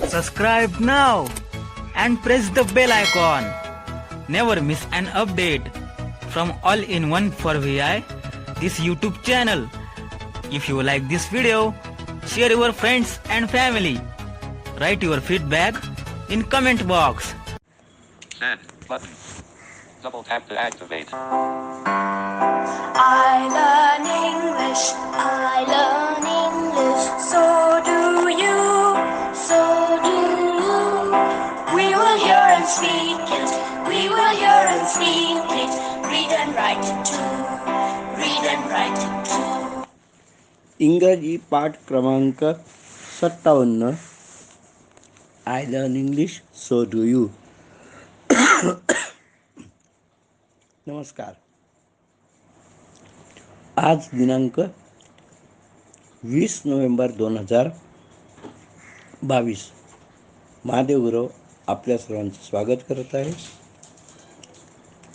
Subscribe now and press the bell icon. Never miss an update from All-in-One for VI, this YouTube channel. If you like this video, share your friends and family. Write your feedback in comment box. Send button. Double tap to activate. I learn English, I learn English, so do you, so do you. We will hear and speak it, we will hear and speak it, read and write it too, read and write it too. इंग्रजी पाठ क्रमांक 57. I learn English so do you. नमस्कार. आज दिनांक 20 November 2022. Mahadev Gurav आपल्या सर्वांचं स्वागत करत आहे.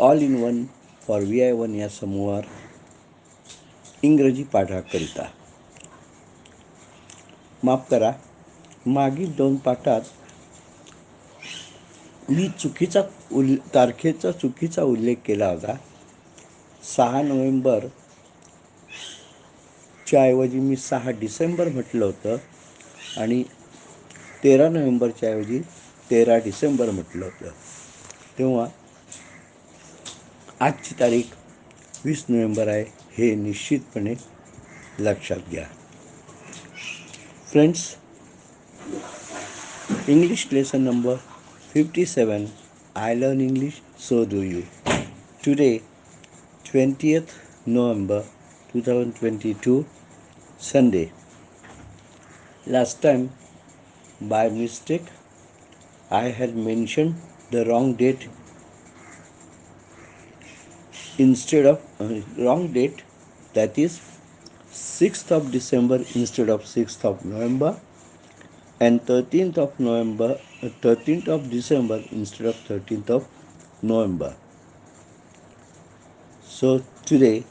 All in one for VI1 या समूहावर इंग्रजी पाठाकरिता. माफ करा, मागील 2 पाठात मी तारखेचा चुकीचा उल्लेख केला होता. 6 नोव्हेंबर च्या ऐवजी मी 6 डिसेंबर म्हटलं होतं आणि 13 नोव्हेंबरच्या ऐवजी 13 डिसेंबर म्हटलं होतं. तेव्हा आजची तारीख 20 नोव्हेंबर आहे हे निश्चितपणे लक्षात घ्या. Friends, English lesson number 57. I learn English, so do you. Today, 20th November 2022, Sunday. Last time, by mistake, I had mentioned the wrong date instead of wrong date, that is 6th of December instead of 6th of November, and 13th of December instead of 13th of November. So today,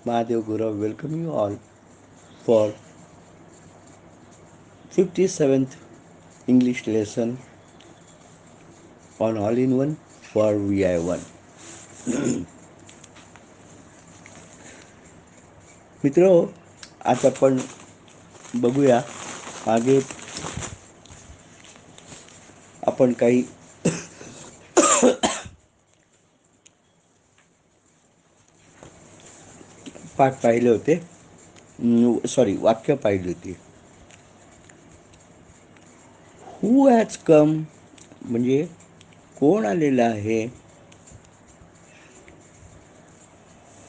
Mahadev Guru welcome you all for 57th English lesson on All-in-One for VI1. मित्रो, आज आपण बघूया. मागे आपण काही पाठ पाहिले होते, वाक्य पाहिली होती. हू हॅज कम म्हणजे कोण आलेला आहे,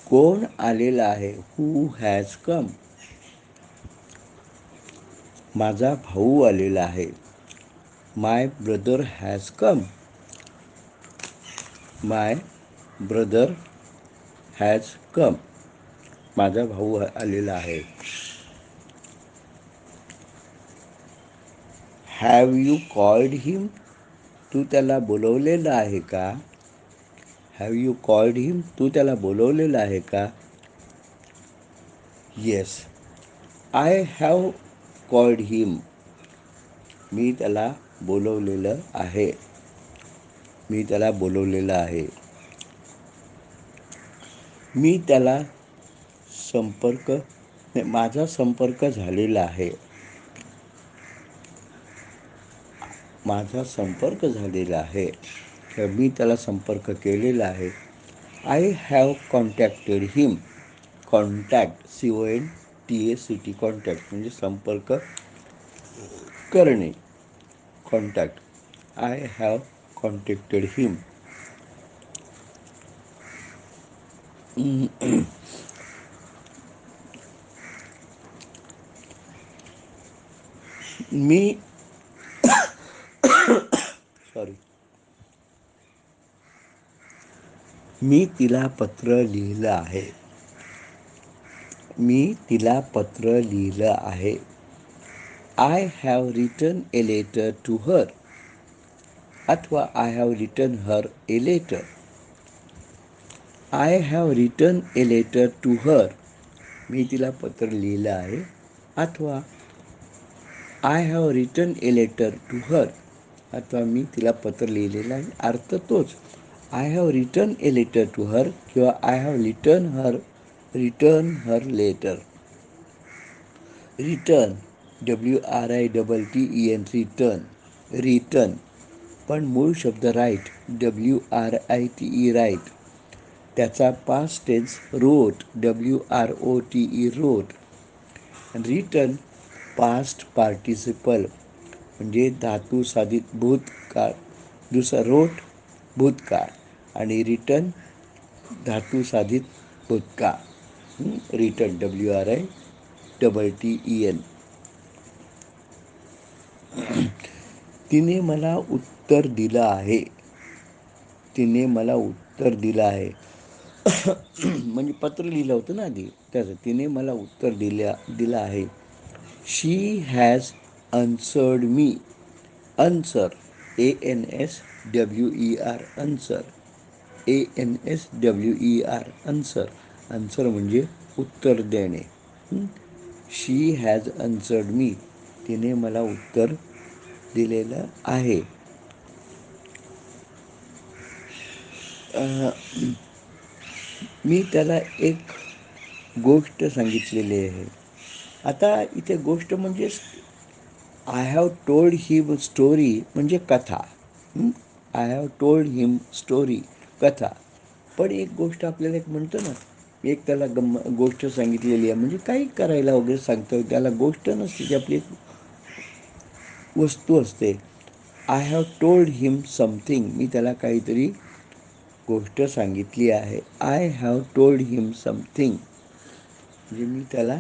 कोण आलेला आहे. Who has come. माझा भाऊ आलेला आहे. My brother has come. My brother has come. माझा भाऊ आलेला आहे. Have you called him. तू त्याला बोलवलेलं आहे का. Have you called him. तू त्याला बोलवलेलं आहे का. Yes, I have called him. मी त्याला बोलवलेलं आहे. मी त्याला बोलवलेलं आहे. मी त्याला माझा संपर्क झालेला आहे. माझा संपर्क झालेला आहे. मी त्याला संपर्क केलेला आहे. I have contacted him. Contact, CONTACT, contact म्हणजे संपर्क करणे. Contact. I have contacted him. मी तिला पत्र लिहिलं आहे. मी तिला पत्र लिहिलं आहे. I have written a letter to her. अथवा I have written her a letter. I have written a letter to her. मी तिला पत्र लिहिलं आहे. अथवा I have written a letter to her, अथवा मी तिला पत्र लिहिलेलं आहे, अर्थ तोच. I have written a letter to हर किंवा I have written her letter. Return, WRITTEN, return, पण मूळ शब्द राईट, WRITE, राईट. त्याचा पास्ट टेन्स रोट, WROTE, रोट. रिटर्न पास्ट पार्टिसिपल म्हणजे धातू साधित भूतकाळ. दुसरा रोट भूतकाळ आणि रिटर्न धातू साधित भूतकाळ. Return, WRITTEN. तिने मला उत्तर दिलं आहे. तिने मला उत्तर दिलं आहे. म्हणजे पत्र लिहिलं होतं ना आधी त्याचं. तिने मला उत्तर दिलं आहे. She has answered me. Answer, ANSWER, answer, ANSWER, answer. Answer म्हणजे उत्तर देणे. शी हॅज अन्सर्ड मी, तिने मला उत्तर दिलेलं आहे. मी त्याला एक गोष्ट सांगितलेली आहे. आता इथे गोष्ट म्हणजे I have told him story म्हणजे कथा. I have told him story, कथा. पण एक गोष्ट आपल्याला एक म्हणतो ना, एक त्याला गोष्ट सांगितलेली आहे म्हणजे काही करायला वगैरे सांगतो, त्याला गोष्ट नसते, ती आपली वस्तू असते. I have told him something, मी त्याला काहीतरी गोष्ट सांगितली आहे. I have told him something म्हणजे मी त्याला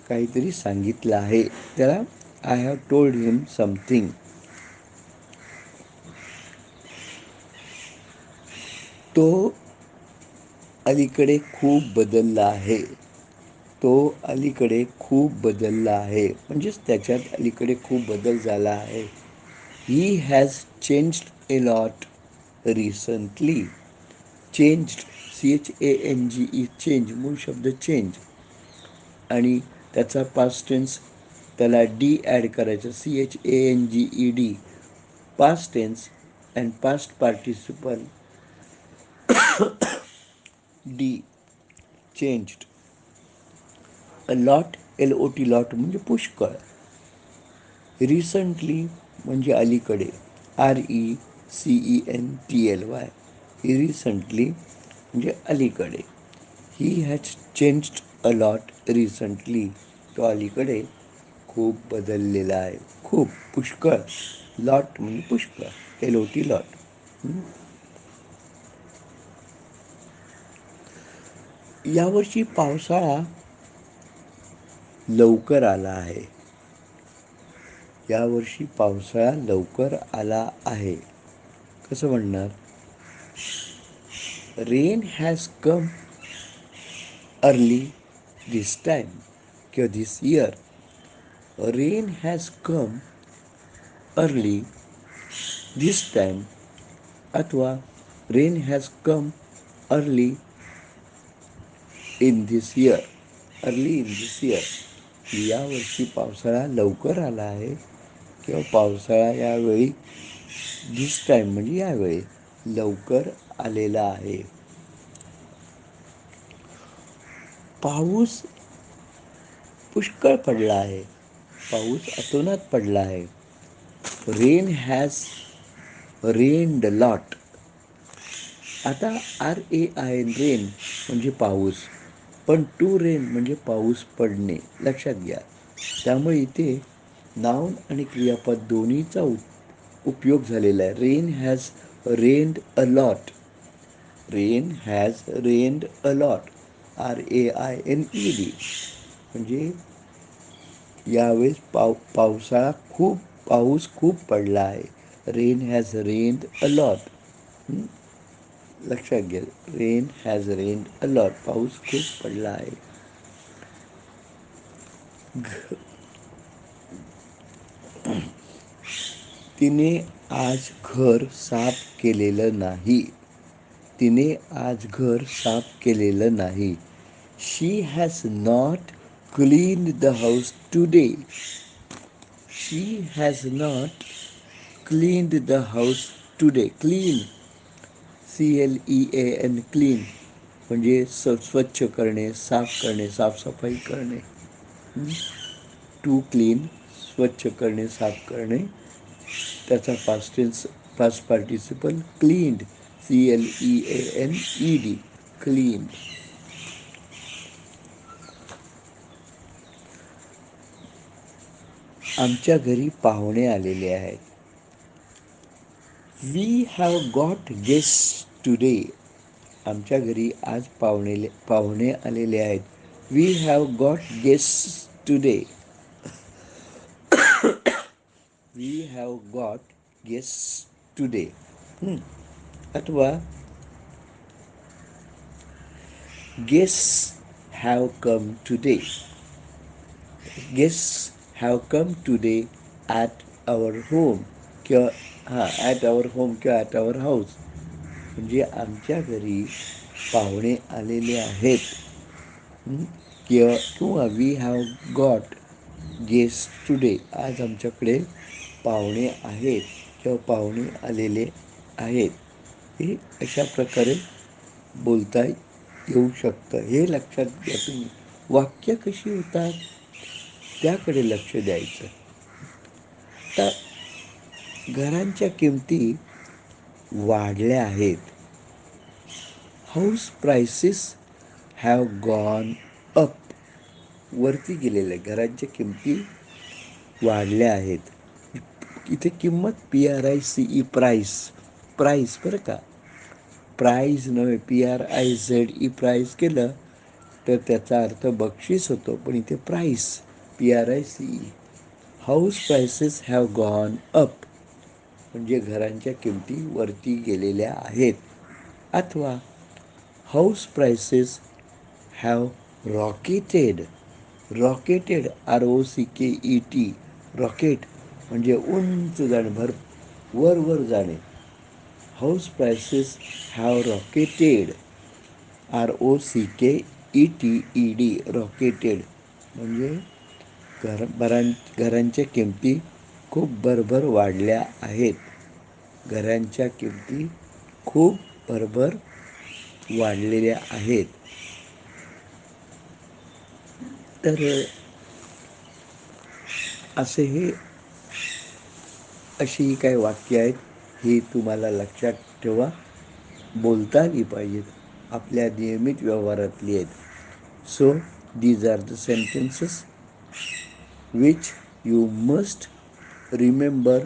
काहीतरी सांगितलं आहे. त्याला I have told him something. तो अलीकडे खूप बदलला आहे. तो अलीकडे खूप बदलला आहे म्हणजेच त्याच्यात अलीकडे खूप बदल झाला आहे. He has changed a lot recently. Changed, CHANGE, change, मूळ शब्द चेंज आणि त्याचा पास्ट टेन्स त्याला डी ॲड करायचं, CHANGED, past tense and past participle D, changed. A lot, LOT, lot म्हणजे पुष्कळ. रिसंटली म्हणजे अलीकडे, RECENTLY, रिसंटली म्हणजे अलीकडे. He has changed a lot recently, तो अलीकडे खूप बदललेला आहे. खूप, पुष्कळ, लॉट म्हणजे पुष्कळ, LOT, लॉट. यावर्षी पावसाळा लवकर आला आहे. यावर्षी पावसाळा लवकर आला आहे. कसं म्हणणार? Rain has come early this time किंवा this year. Rain has come early this time अथवा rain has come early in this year. Early in this year, यावर्षी पावसाळा लवकर आला आहे किंवा पावसाळा यावेळी, दिस टाइम म्हणजे यावेळी, लवकर आलेला आहे. पाऊस पुष्कळ पडला आहे. पाऊस अतोनात पडला आहे. Rain has rained lot. आता RAIN, रेन म्हणजे पाऊस, पण टू रेन म्हणजे पाऊस पडणे, लक्षात घ्या. त्यामुळे इथे नाउन आणि क्रियापद दोन्हीचा उपयोग झालेला आहे. Rain has rained a lot. Rain has rained a lot, RAINED, म्हणजे यावेळेस पाऊस खूप पडला आहे. Rain has rained a lot. लक्षात घ्या, rain has rained a lot, पाऊस खूप पडला आहे. तिने आज घर साफ केलेलं नाही. तिने आज घर साफ केलेलं नाही. She has not cleaned the house today. She has not cleaned the house today. Clean, CLEAN, clean म्हणजे स्वच्छ करणे, साफ करणे, साफसफाई करणे. टू क्लीन, स्वच्छ करणे, साफ करणे. त्याचा past tense, past participle cleaned, CLEANED, clean. आमच्या घरी पाहुणे आलेले आहेत. We have got guest today. आमच्या घरी आज पाहुणे आलेले आहेत. We have got guest today. We have got guest today. अथवा guest have come today. Guest have come today at our home किंवा ॲट आवर होम किंवा ॲट आवर हाऊस. म्हणजे आमच्या घरी पाहुणे आलेले आहेत. किंवा we have got guest today. आज आमच्याकडे पाहुणे आहेत किंवा पाहुणे आलेले आहेत. हे अशा प्रकारे बोलता येऊ शकतं. हे लक्षात घ्या तुम्ही. वाक्य कशी होतात त्याकडे लक्ष द्यायचं. तर घरांच्या किमती वाढल्या आहेत. House prices have gone up. वरती गेलेल्या घरांच्या किमती वाढल्या आहेत. इथे किंमत PRICE, प्राईस, प्राईस बरं का, प्राईज नव्हे. PRIZE, प्राईस केलं तर त्याचा अर्थ बक्षीस होतो, पण इथे price, PRICE. House prices have gone up म्हणजे घरांच्या किमती वरती गेलेल्या आहेत. अथवा house prices have rocketed. Rocketed, ROCKET, rocket म्हणजे उंच जाणे, वर जाणे. House prices have rocketed, ROCKETED, rocketed म्हणजे घरांच्या किमती खूप भरभर वाढल्या आहेत. घरांच्या किमती खूप भरभर वाढलेल्या आहेत. तर असे हे अशी काही वाक्य आहेत. ही तुम्हाला लक्षात ठेवा. बोलता आली पाहिजेत. आपल्या नियमित व्यवहारातली आहेत. So these are the sentences which you must remember,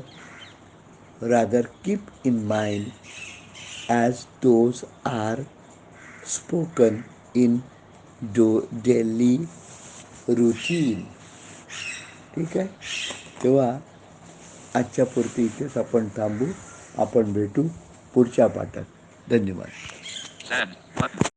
rather keep in mind, as those are spoken in daily routine. ठीक आहे. तेव्हा आजच्या पुरती इथेच आपण थांबू. आपण भेटू पुढच्या पाठात. धन्यवाद. Send button.